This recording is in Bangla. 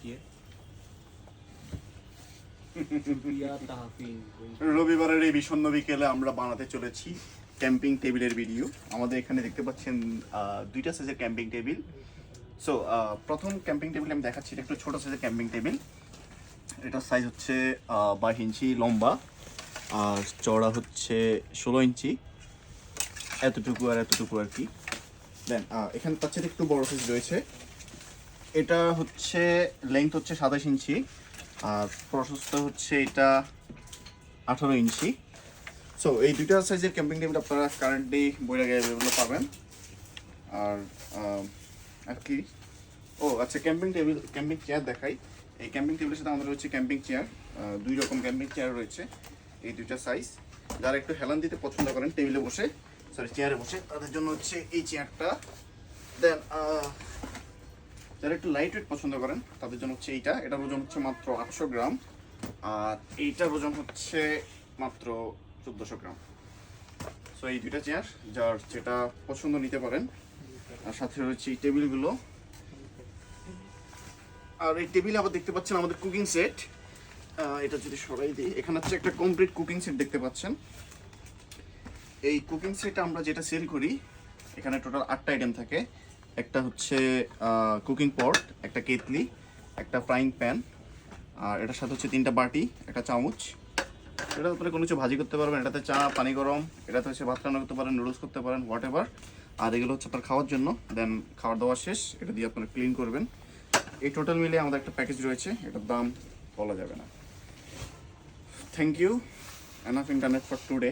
कीजिए। রবিবারের এই বিষণ্ণ বিকেলে আমরা বানাতে চলেছি ক্যাম্পিং টেবিলের ভিডিও। আমাদের এখানে দেখতে পাচ্ছেন দুইটা সাইজের ক্যাম্পিং টেবিল। সো প্রথম ক্যাম্পিং টেবিল আমি দেখাচ্ছি, এটা একটু ছোটো সাইজের ক্যাম্পিং টেবিল। এটার সাইজ হচ্ছে 22 ইঞ্চি লম্বা, আর চওড়া হচ্ছে 16 ইঞ্চি, এতটুকু আর এতটুকু আর কি। দেন এখানে পাচ্ছেন একটু বড় সাইজ রয়েছে। এটা হচ্ছে লেন্থ হচ্ছে 27 ইঞ্চি, আর প্রশস্ত হচ্ছে এটা 18 ইঞ্চি। সো এই দুইটা সাইজের ক্যাম্পিং টেবিল আপনারা কারেন্টলি বইরাগে অ্যাভেলেবল পাবেন। আর কি, ও আচ্ছা, ক্যাম্পিং টেবিল, ক্যাম্পিং চেয়ার দেখাই। এই ক্যাম্পিং টেবিলের সাথে আমাদের হচ্ছে ক্যাম্পিং চেয়ার, দুই রকম ক্যাম্পিং চেয়ার রয়েছে, এই দুইটা সাইজ। যারা একটু হেলান দিতে পছন্দ করেন টেবিলে বসে, সরি চেয়ারে বসে, তাদের জন্য হচ্ছে এই চেয়ারটা। দেন যারা একটু লাইট ওয়েট পছন্দ করেন তাদের জন্য হচ্ছে এইটা। এটার ওজন হচ্ছে মাত্র 800 গ্রাম, আর এইটার ওজন হচ্ছে মাত্র 1400 গ্রাম। সো এই দুইটা চেয়ার যার যেটা পছন্দ নিতে পারেন। আর সাথে রয়েছে এই টেবিলগুলো। আর এই টেবিলে আবার দেখতে পাচ্ছেন আমাদের কুকিং সেট। এটা যদি সরাই দিই, এখানে হচ্ছে একটা কমপ্লিট কুকিং সেট দেখতে পাচ্ছেন। এই কুকিং সেট আমরা যেটা সেল করি, এখানে টোটাল 8টা আইটেম থাকে। একটা হচ্ছে কুকিং পট, একটা কেতলি, একটা ফ্রাইং প্যান, আর এটার সাথে হচ্ছে 3টা বাটি, একটা চামচ। এটা আপনারা কোনো কিছু ভাজি করতে পারবেন, এটাতে চা, পানি গরম, এটাতে হচ্ছে ভাত রান্না করতে পারেন, নুডলস করতে পারেন, হোয়াট এভার। আর এগুলো হচ্ছে আপনার খাওয়ার জন্য। দেন খাওয়ার দাওয়া শেষ, এটা দিয়ে আপনারা ক্লিন করবেন। এই টোটাল মিলে আমাদের একটা প্যাকেজ রয়েছে, এটার দাম বলা যাবে না। Thank you, enough internet for today.